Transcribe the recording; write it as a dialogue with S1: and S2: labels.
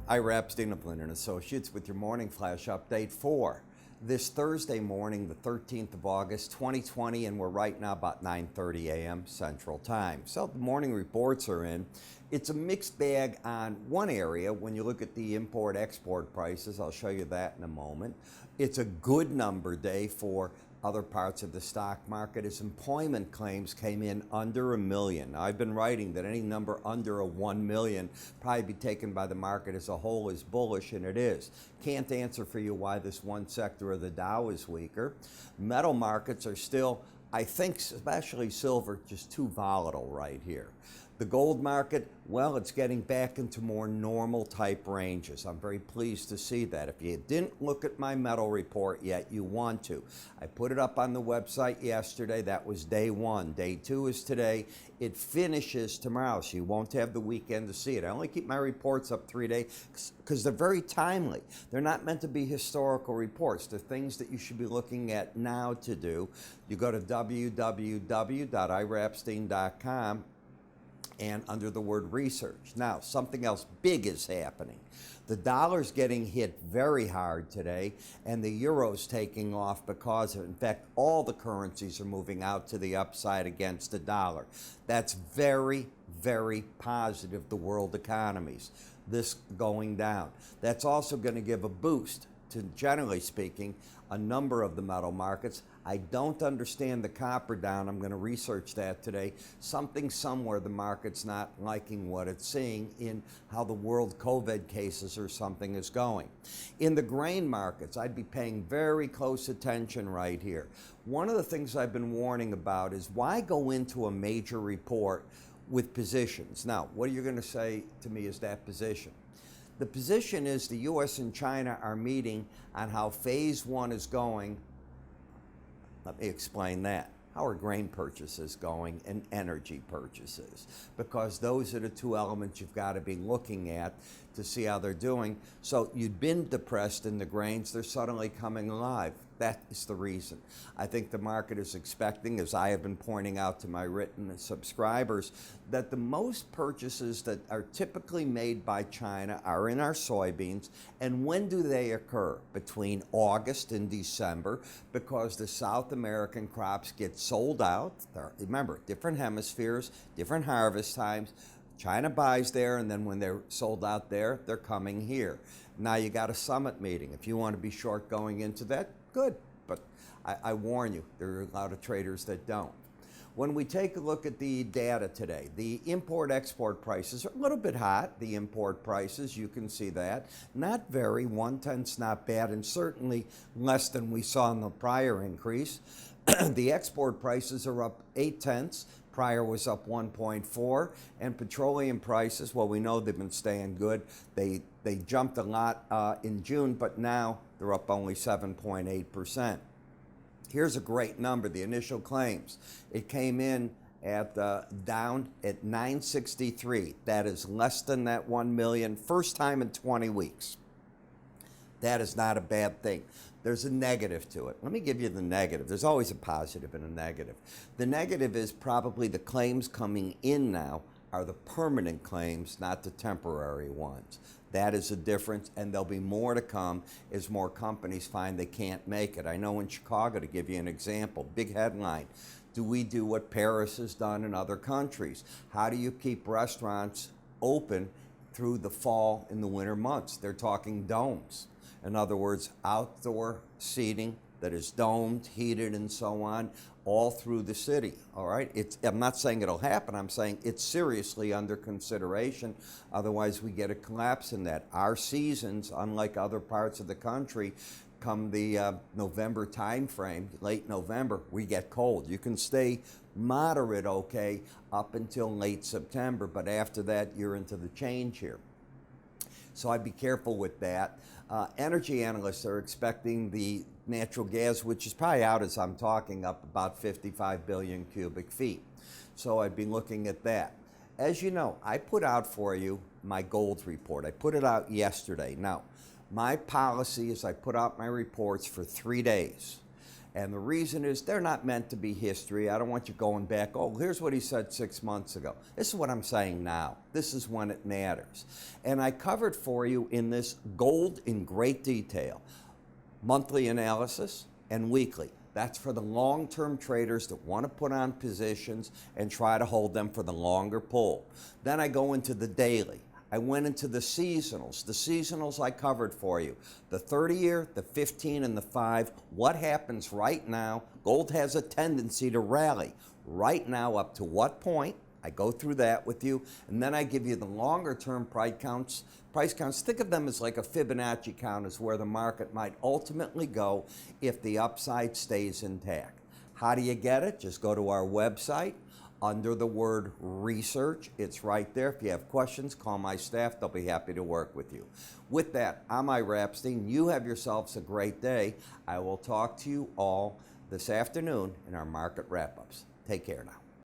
S1: Ira Epstein of Linn Associates with your morning flash update for this Thursday morning, the 13th of August, 2020, and we're right now about 9:30 a.m. Central Time. So the morning reports are in. It's a mixed bag on one area. When you look at the import-export prices, I'll show you that in a moment. It's a good number day for other parts of the stock market as employment claims came in under 1 million. Now, I've been writing that any number under a 1 million probably be taken by the market as a whole as bullish, and it is. Can't answer for you why this one sector of the Dow is weaker. Metal markets are still, I think, especially silver, just too volatile right here. The gold market, well, it's getting back into more normal type ranges. I'm very pleased to see that. If you didn't look at my metal report yet, you want to. I put it up on the website yesterday. That was day one. Day two is today. It finishes tomorrow, so you won't have the weekend to see it. I only keep my reports up 3 days because they're very timely. They're not meant to be historical reports. They're things that you should be looking at now to do. You go to www.iraepstein.com and under the word research. Now, something else big is happening. The dollar's getting hit very hard today, and the euro's taking off because of, in fact, all the currencies are moving out to the upside against the dollar. That's very, very positive, the world economies, this going down. That's also going to give a boost to, generally speaking, a number of the metal markets. I don't understand the copper down. I'm going to research that today. Something somewhere the market's not liking what it's seeing in how the world COVID cases or something is going. In the grain markets, I'd be paying very close attention right here. One of the things I've been warning about is why go into a major report with positions? Now, what are you going to say to me is that position? The position is the U.S. and China are meeting on how phase one is going. Let me explain that. How are grain purchases going and energy purchases? Because those are the two elements you've got to be looking at to see how they're doing. So you'd been depressed in the grains, they're suddenly coming alive. That is the reason. I think the market is expecting, as I have been pointing out to my written subscribers, that the most purchases that are typically made by China are in our soybeans. And when do they occur? Between August and December, because the South American crops get sold out. Remember, different hemispheres, different harvest times. China buys there, and then when they're sold out there, they're coming here. Now you got a summit meeting. If you want to be short going into that, good. But I warn you, there are a lot of traders that don't. When we take a look at the data today, the import-export prices are a little bit hot. The import prices, you can see that. Not very. 1/10's not bad, and certainly less than we saw in the prior increase. The export prices are up 0.8. Prior was up 1.4, and petroleum prices, well, we know they've been staying good. They jumped a lot in June, but now they're up only 7.8%. Here's a great number, the initial claims. It came in at down at 963. That is less than that 1 million, first time in 20 weeks. That is not a bad thing. There's a negative to it. Let me give you the negative. There's always a positive and a negative. The negative is probably the claims coming in now are the permanent claims, not the temporary ones. That is a difference, and there'll be more to come as more companies find they can't make it. I know in Chicago, to give you an example, big headline, do we do what Paris has done in other countries? How do you keep restaurants open through the fall and the winter months? They're talking domes. In other words, outdoor seating that is domed, heated, and so on, all through the city, all right? I'm not saying it'll happen. I'm saying it's seriously under consideration. Otherwise, we get a collapse in that. Our seasons, unlike other parts of the country, come the November time frame, late November, we get cold. You can stay moderate, okay, up until late September, but after that, you're into the change here. So I'd be careful with that. Energy analysts are expecting the natural gas, which is probably out as I'm talking, up about 55 billion cubic feet. So I'd be looking at that. As you know, I put out for you my gold report. I put it out yesterday. Now, my policy is I put out my reports for 3 days. And the reason is they're not meant to be history. I don't want you going back, oh, here's what he said 6 months ago. This is what I'm saying now. This is when it matters. And I covered for you in this gold in great detail, monthly analysis and weekly. That's for the long-term traders that want to put on positions and try to hold them for the longer pull. Then I go into the daily. I went into the seasonals. The seasonals I covered for you. The 30-year, the 15, and the 5. What happens right now? Gold has a tendency to rally. Right now, up to what point? I go through that with you, and then I give you the longer-term price counts. Think of them as like a Fibonacci count, is where the market might ultimately go if the upside stays intact. How do you get it? Just go to our website. Under the word research, it's right there. If you have questions, call my staff. They'll be happy to work with you. With that, I'm Ira Epstein. You have yourselves a great day. I will talk to you all this afternoon in our market wrap-ups. Take care now.